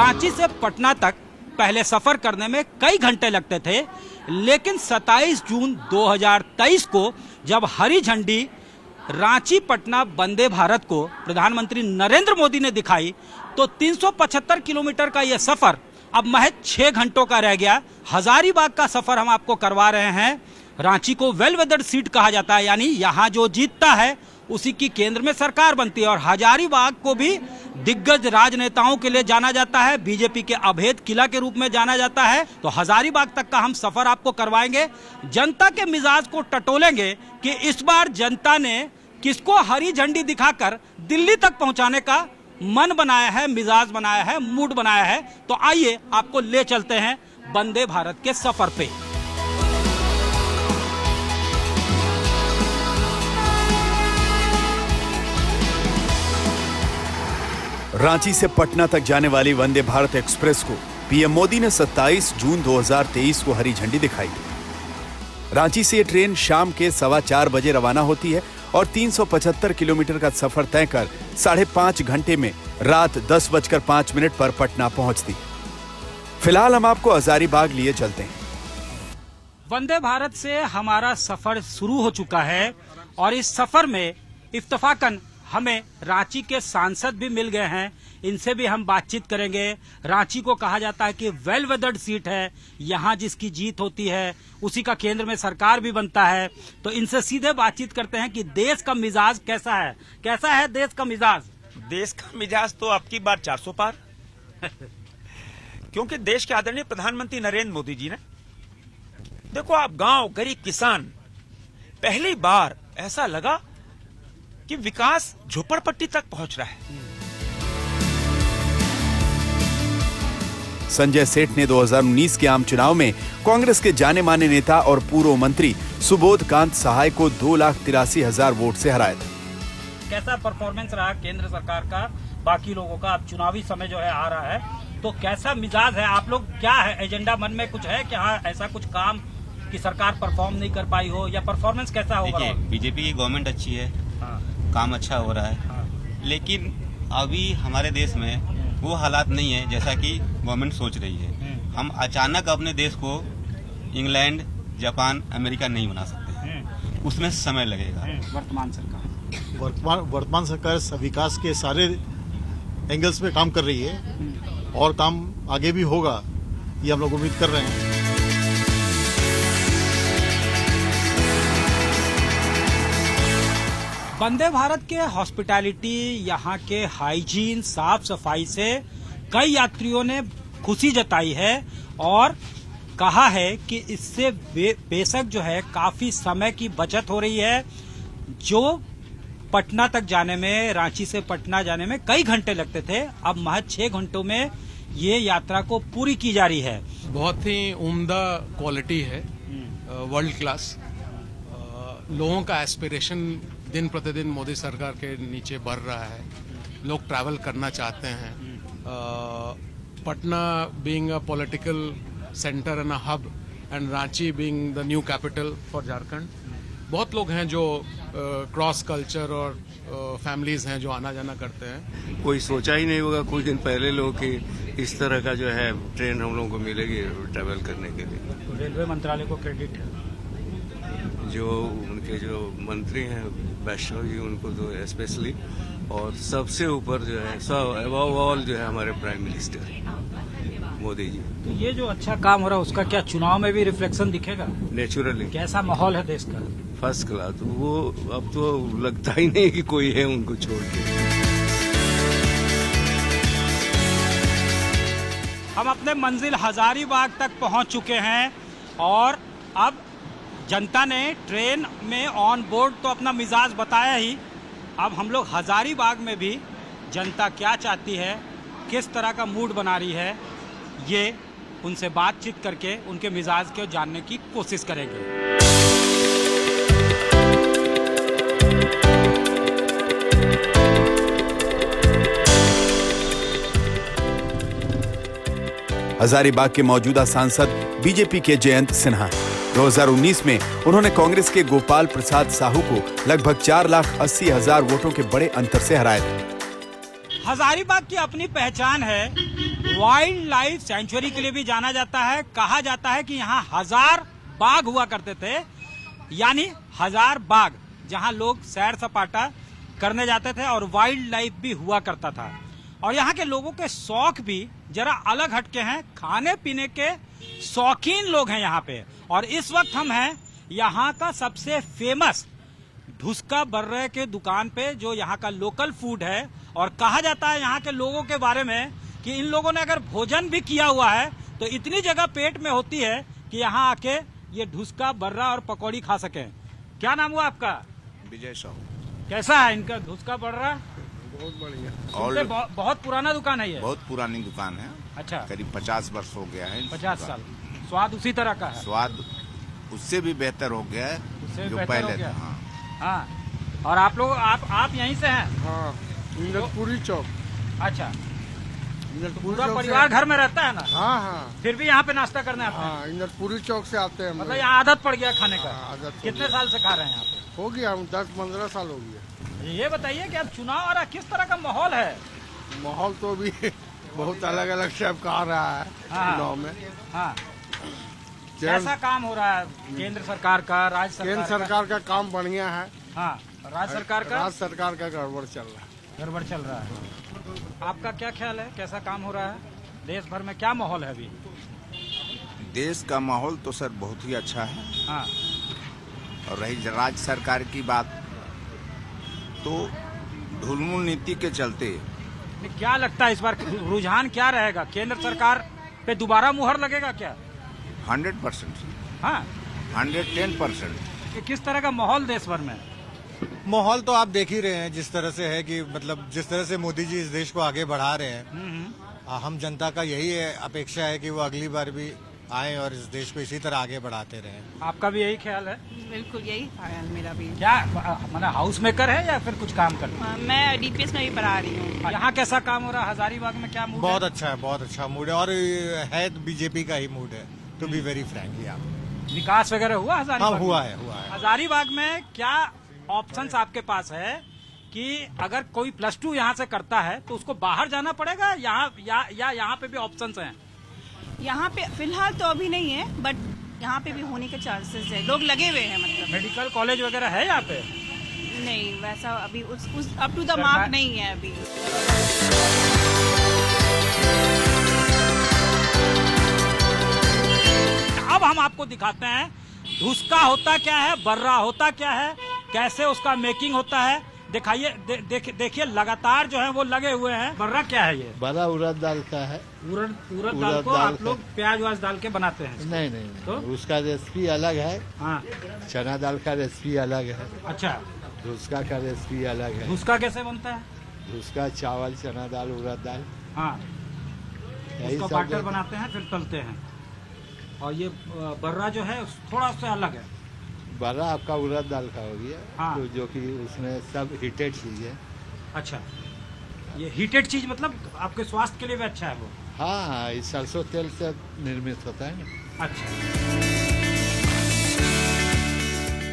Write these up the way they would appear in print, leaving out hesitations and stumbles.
रांची से पटना तक पहले सफर करने में कई घंटे लगते थे, लेकिन 27 जून 2023 को जब हरी झंडी रांची पटना वंदे भारत को प्रधानमंत्री नरेंद्र मोदी ने दिखाई तो 375 किलोमीटर का यह सफर अब महज 6 घंटों का रह गया। हजारीबाग का सफर हम आपको करवा रहे हैं। रांची को वेल वेदर्ड सीट कहा जाता है, यानी यहाँ जो जीतता है उसी की केंद्र में सरकार बनती है। और हजारीबाग को भी दिग्गज राजनेताओं के लिए जाना जाता है, बीजेपी के अभेद किला के रूप में जाना जाता है। तो हजारीबाग तक का हम सफर आपको करवाएंगे, जनता के मिजाज को टटोलेंगे कि इस बार जनता ने किसको हरी झंडी दिखाकर दिल्ली तक पहुंचाने का मन बनाया है, मिजाज बनाया है, मूड बनाया है। तो आइए आपको ले चलते हैं वंदे भारत के सफर पे। रांची से पटना तक जाने वाली वंदे भारत एक्सप्रेस को पीएम मोदी ने 27 जून 2023 को हरी झंडी दिखाई। रांची से ये ट्रेन शाम के 4:15 बजे रवाना होती है और 375 किलोमीटर का सफर तय कर 5.5 घंटे में रात 10:05 पर पटना पहुंचती। फिलहाल हम आपको हजारीबाग लिए चलते हैं। वंदे भारत से हमारा सफर शुरू हो चुका है और इस सफर में इत्तेफाकन हमें रांची के सांसद भी मिल गए हैं, इनसे भी हम बातचीत करेंगे। रांची को कहा जाता है कि वेल वेदर्ड सीट है, यहाँ जिसकी जीत होती है उसी का केंद्र में सरकार भी बनता है। तो इनसे सीधे बातचीत करते हैं कि देश का मिजाज कैसा है। कैसा है देश का मिजाज? देश का मिजाज तो आपकी बार 400 पार क्योंकि देश के आदरणीय प्रधानमंत्री नरेंद्र मोदी जी ने, देखो आप गांव गरीब किसान, पहली बार ऐसा लगा कि विकास झोपड़पट्टी तक पहुंच रहा है। संजय सेठ ने 2019 के आम चुनाव में कांग्रेस के जाने माने नेता और पूर्व मंत्री सुबोध कांत सहाय को 2,83,000 वोट से हराया था। कैसा परफॉर्मेंस रहा केंद्र सरकार का, बाकी लोगों का? अब चुनावी समय जो है आ रहा है, तो कैसा मिजाज है आप लोग? क्या है एजेंडा मन में कुछ है कि हाँ ऐसा कुछ काम कि सरकार परफॉर्म नहीं कर पाई हो, या परफॉर्मेंस कैसा होगा? बीजेपी की गवर्नमेंट अच्छी है, हाँ। काम अच्छा हो रहा है, हाँ। लेकिन अभी हमारे देश में वो हालात नहीं है जैसा कि गवर्नमेंट सोच रही है। हम अचानक अपने देश को इंग्लैंड, जापान, अमेरिका नहीं बना सकते, उसमें समय लगेगा। वर्तमान सरकार विकास के सारे एंगल्स पे काम कर रही है और काम आगे भी होगा, ये हम लोग उम्मीद कर रहे हैं। वंदे भारत के हॉस्पिटैलिटी, यहाँ के हाइजीन, साफ सफाई से कई यात्रियों ने खुशी जताई है और कहा है कि इससे बेशक जो है काफी समय की बचत हो रही है। जो पटना तक जाने में, रांची से पटना जाने में कई घंटे लगते थे, अब महज 6 घंटों में ये यात्रा को पूरी की जा रही है। बहुत ही उम्दा क्वालिटी है, वर्ल्ड क्लास। लोगों का एस्पिरेशन दिन प्रतिदिन मोदी सरकार के नीचे बढ़ रहा है, लोग ट्रैवल करना चाहते हैं। Patna being a political centre and a hub and Ranchi being the new capital for Jharkhand, बहुत लोग हैं जो क्रॉस कल्चर और फैमिलीज हैं जो आना जाना करते हैं। कोई सोचा ही नहीं होगा कुछ दिन पहले लोग कि इस तरह का जो है ट्रेन हम लोगों को मिलेगी ट्रैवल करने के लिए। तो रेलवे मंत्रालय को क्रेडिट है, जो उनके जो मंत्री हैं वैष्णव जी, उनको तो स्पेशली, और सबसे ऊपर जो है सब अबव ऑल जो है हमारे प्राइम मिनिस्टर मोदी जी। तो ये जो अच्छा काम हो रहा है उसका क्या चुनाव में भी रिफ्लेक्शन दिखेगा? नेचुरली। कैसा माहौल है देश का? First class. तो वो अब तो लगता ही नहीं कि कोई है उनको छोड़ के। हम अपने मंजिल हजारीबाग तक पहुंच चुके हैं और अब जनता ने ट्रेन में ऑन बोर्ड तो अपना मिजाज बताया ही, अब हम लोग हजारीबाग में भी जनता क्या चाहती है, किस तरह का मूड बना रही है, ये उनसे बातचीत करके उनके मिजाज को जानने की कोशिश करेंगे। हजारीबाग के मौजूदा सांसद बीजेपी के जयंत सिन्हा। 2019 में उन्होंने कांग्रेस के गोपाल प्रसाद साहू को लगभग 4,80,000 वोटों के बड़े अंतर से हराया था। हजारीबाग की अपनी पहचान है, वाइल्ड लाइफ सेंचुरी के लिए भी जाना जाता है। कहा जाता है कि यहाँ 1000 बाघ हुआ करते थे, यानी 1000 बाघ जहाँ लोग सैर सपाटा करने जाते थे और वाइल्ड लाइफ भी हुआ करता था। और यहाँ के लोगों के शौक भी जरा अलग हटके हैं, खाने पीने के शौकीन लोग हैं यहाँ पे। और इस वक्त हम हैं यहाँ का सबसे फेमस ढुसका बर्रे के दुकान पे, जो यहाँ का लोकल फूड है। और कहा जाता है यहाँ के लोगों के बारे में कि इन लोगों ने अगर भोजन भी किया हुआ है तो इतनी जगह पेट में होती है कि यहाँ आके ये ढुसका बर्रा और पकौड़ी खा सके। क्या नाम हुआ आपका? विजय साहू। कैसा है इनका ढुसका बर्रा? बहुत बढ़िया। सुनते बहुत पुराना दुकान है ये। बहुत पुरानी दुकान है। अच्छा, करीब 50 वर्ष हो गया है। 50 साल। स्वाद उसी तरह का है? स्वाद उससे भी बेहतर हो गया है उससे जो बेहतर पहले हो गया। था। हाँ। हाँ। और आप लोग आप यहीं से हैं? हाँ, इंदरपुरी चौक। अच्छा, इंदरपुरी पूरा चौक परिवार से। घर में रहता है ना? हाँ हाँ फिर भी यहाँ पे नाश्ता करने आते हैं? हाँ, इंदरपुरी चौक से आते हैं हम मतलब लोग। यहाँ आदत पड़ गया खाने का? हाँ, आदत हो कितने गया। साल से खा रहे हैं यहाँ पे? हो गया, हम 10-15 साल हो गया। ये बताइए कि अब चुनाव आ रहा है, किस तरह का माहौल है? माहौल तो अभी बहुत अलग अलग टाइप का आ रहा है हाँ। चुनाव में। हाँ, कैसा काम हो रहा है केंद्र सरकार का, राज्य सरकार केंद्र सरकार का काम बढ़िया है। हाँ, राज्य सरकार का राज्य सरकार का गड़बड़ चल रहा है। गड़बड़ चल रहा है। आपका क्या ख्याल है, कैसा काम हो रहा है? देश भर में क्या माहौल है अभी? देश का माहौल तो सर बहुत ही अच्छा है। हाँ, और रही राज्य सरकार की बात तो ढुलमुल नीति के चलते क्या लगता है इस बार रुझान क्या रहेगा? केंद्र सरकार पे दोबारा मुहर लगेगा क्या? 100%। हाँ, 110%। कि किस तरह का माहौल देश भर में? माहौल तो आप देख ही रहे हैं जिस तरह से है कि मतलब जिस तरह से मोदी जी इस देश को आगे बढ़ा रहे हैं। हम जनता का यही अपेक्षा है कि वो अगली बार भी आए और इस देश को इसी तरह आगे बढ़ाते रहें। आपका भी यही ख्याल है? बिल्कुल यही ख्याल मेरा भी। क्या मतलब हाउस मेकर है या फिर कुछ काम करते हैं? मैं डीपीएस में भी पढ़ा रही हूँ। यहाँ कैसा काम हो रहा है? हजारीबाग में क्या मूड बहुत है? अच्छा है, बहुत अच्छा मूड है और है बीजेपी का ही मूड है, टू बी वेरी फ्रैंकली। आप विकास वगैरह हुआ हजारीबाग? हाँ, हुआ में? है। हजारीबाग में क्या ऑप्शंस आपके पास है कि अगर कोई +2 यहाँ से करता है तो उसको बाहर जाना पड़ेगा, यहाँ पे भी ऑप्शंस हैं? यहाँ पे फिलहाल तो अभी नहीं है, बट यहाँ पे भी होने के चांसेस है। लोग लगे हुए हैं, मतलब मेडिकल कॉलेज वगैरह है यहाँ पे? नहीं, वैसा अभी उस अप टू द मार्क नहीं है अभी। अब हम आपको दिखाते हैं ढुसका होता क्या है, बर्रा होता क्या है, कैसे उसका मेकिंग होता है। दिखाइए, देखिए लगातार जो है वो लगे हुए हैं। बर्रा क्या है ये? बड़ा उड़द दाल का है। उड़द दाल को आप लोग प्याज व्याज डाल के बनाते हैं? नहीं, तो उसका रेसिपी अलग है। हाँ, चना दाल का रेसिपी अलग है। अच्छा, ढुसका का रेसिपी अलग है। ढुसका कैसे बनता है? ढुसका चावल, चना दाल, उड़द दाल, हाँ, यही उसको सब बाटर बनाते हैं फिर तलते हैं। और ये बर्रा जो है थोड़ा उससे अलग है। बड़ा आपका उड़द दाल का हो गया। हाँ। तो जो कि उसमें सब हीटेड चीज है। अच्छा, ये हीटेड चीज मतलब आपके स्वास्थ्य के लिए भी अच्छा है वो? हाँ, इस सरसों तेल से निर्मित होता है ना। अच्छा।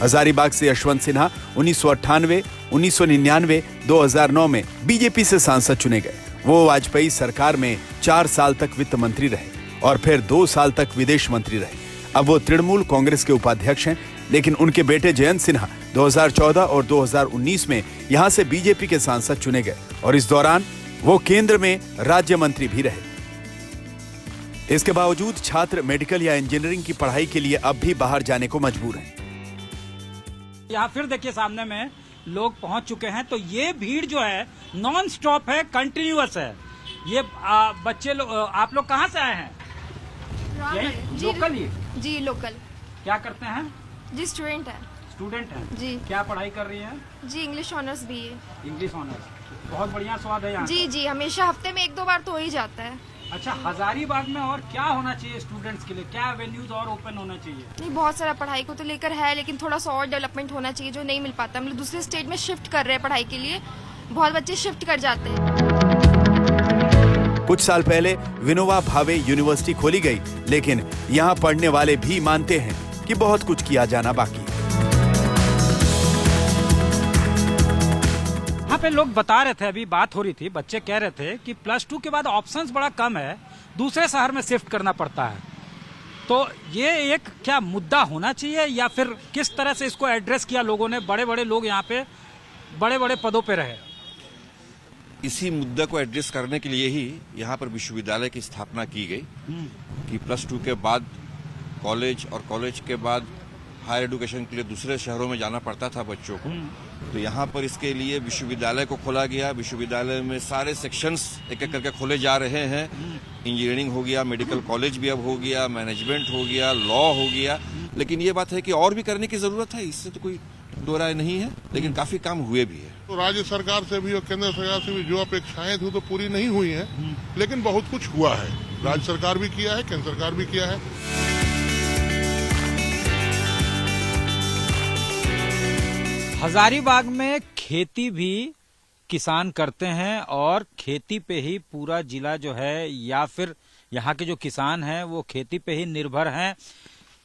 हजारीबाग से यशवंत सिन्हा 1998, 1999, 2009 में बीजेपी से सांसद चुने गए। वो वाजपेयी सरकार में 4 साल तक वित्त मंत्री रहे और फिर 2 साल तक विदेश मंत्री रहे। अब वो तृणमूल कांग्रेस के उपाध्यक्ष हैं, लेकिन उनके बेटे जयंत सिन्हा 2014 और 2019 में यहां से बीजेपी के सांसद चुने गए और इस दौरान वो केंद्र में राज्य मंत्री भी रहे। इसके बावजूद छात्र मेडिकल या इंजीनियरिंग की पढ़ाई के लिए अब भी बाहर जाने को मजबूर हैं। यहाँ फिर देखिए सामने में लोग पहुंच चुके हैं, तो ये भीड़ जो है नॉन स्टॉप है, कंटिन्यूअस है। ये बच्चे लोग, आप लोग कहाँ से आए हैं? यही लोकल ही? जी लोकल। क्या करते हैं? जी स्टूडेंट है। स्टूडेंट हैं? जी। क्या पढ़ाई कर रही हैं? जी इंग्लिश ऑनर्स भी है। English honours. बहुत बढ़िया स्वाद है यहाँ जी का। जी, हमेशा हफ्ते में 1-2 बार तो हो ही जाता है। अच्छा, हजारीबाग में और क्या होना चाहिए स्टूडेंट्स के लिए? क्या वेन्यूज और ओपन होना चाहिए? नहीं, बहुत सारा पढ़ाई को तो लेकर है, लेकिन थोड़ा सा और डेवलपमेंट होना चाहिए जो नहीं मिल पाता। हम लोग दूसरे स्टेट में शिफ्ट कर रहे हैं पढ़ाई के लिए, बहुत बच्चे शिफ्ट कर जाते हैं। कुछ साल पहले विनोबा भावे यूनिवर्सिटी खोली गई, लेकिन यहाँ पढ़ने वाले भी मानते हैं कि बहुत कुछ किया जाना बाकी है। यहाँ पे लोग बता रहे थे, अभी बात हो रही थी, बच्चे कह रहे थे कि +2 के बाद ऑप्शंस बड़ा कम है, दूसरे शहर में शिफ्ट करना पड़ता है। तो ये एक क्या मुद्दा होना चाहिए या फिर किस तरह से इसको एड्रेस किया लोगों ने? बड़े बड़े लोग यहाँ पे बड़े बड़े पदों पे रहे। इसी मुद्दे को एड्रेस करने के लिए ही यहाँ पर विश्वविद्यालय की स्थापना की गई कि +2 के बाद कॉलेज और कॉलेज के बाद हायर एजुकेशन के लिए दूसरे शहरों में जाना पड़ता था बच्चों को। तो यहाँ पर इसके लिए विश्वविद्यालय को खोला गया। विश्वविद्यालय में सारे सेक्शंस एक एक करके खोले जा रहे हैं। इंजीनियरिंग हो गया, मेडिकल कॉलेज भी अब हो गया, मैनेजमेंट हो गया, लॉ हो गया। लेकिन ये बात है कि और भी करने की जरूरत है, इससे तो कोई दो राय नहीं है, लेकिन काफी काम हुए भी है। तो राज्य सरकार से भी और केंद्र सरकार से भी जो अपेक्षाएं थी तो पूरी नहीं हुई है, लेकिन बहुत कुछ हुआ है। राज्य सरकार भी किया है, केंद्र सरकार भी किया है। हजारीबाग में खेती भी किसान करते हैं और खेती पे ही पूरा जिला जो है या फिर यहाँ के जो किसान हैं वो खेती पे ही निर्भर हैं।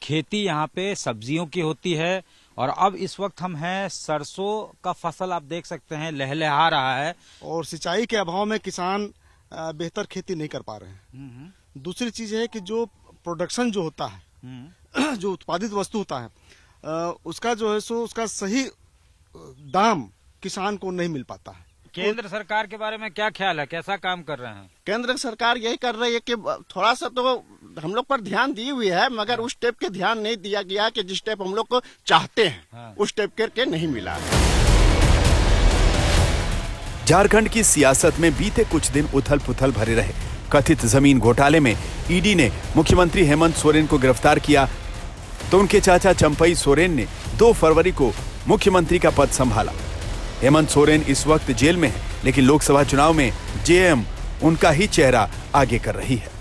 खेती यहाँ पे सब्जियों की होती है और अब इस वक्त हम हैं, सरसों का फसल आप देख सकते हैं लहलहा रहा है। और सिंचाई के अभाव में किसान बेहतर खेती नहीं कर पा रहे हैं। दूसरी चीज है कि जो प्रोडक्शन जो होता है, जो उत्पादित वस्तु होता है, उसका जो है सो उसका सही दाम किसान को नहीं मिल पाता है। केंद्र सरकार के बारे में क्या ख्याल है, कैसा काम कर रहे हैं? केंद्र सरकार यही कर रही है कि थोड़ा सा तो हम लोग पर ध्यान दी हुई है, मगर उस टाइप के ध्यान नहीं दिया गया कि जिस टाइप हम लोग को चाहते हैं, उस टाइप करके नहीं मिला। झारखंड की सियासत में बीते कुछ दिन उथल पुथल भरे रहे। कथित जमीन घोटाले में ईडी ने मुख्यमंत्री हेमंत सोरेन को गिरफ्तार किया तो उनके चाचा चंपई सोरेन ने 2 फरवरी को मुख्यमंत्री का पद संभाला। हेमंत सोरेन इस वक्त जेल में है, लेकिन लोकसभा चुनाव में जेएम उनका ही चेहरा आगे कर रही है।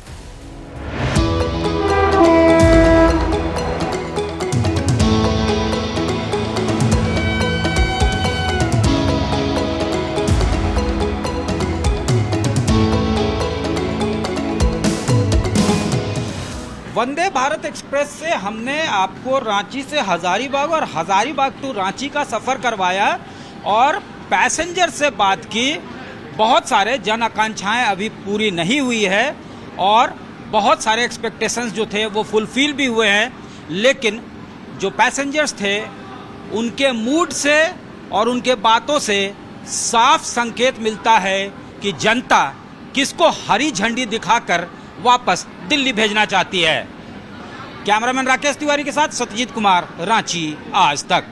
वंदे भारत एक्सप्रेस से हमने आपको रांची से हजारीबाग और हजारीबाग टू रांची का सफर करवाया और पैसेंजर से बात की। बहुत सारे जन आकांक्षाएं अभी पूरी नहीं हुई है और बहुत सारे एक्सपेक्टेशंस जो थे वो फुलफिल भी हुए हैं, लेकिन जो पैसेंजर्स थे उनके मूड से और उनके बातों से साफ संकेत मिलता है कि जनता किसको हरी झंडी दिखाकर वापस दिल्ली भेजना चाहती है। कैमरामैन राकेश तिवारी के साथ सत्यजीत कुमार, रांची आज तक।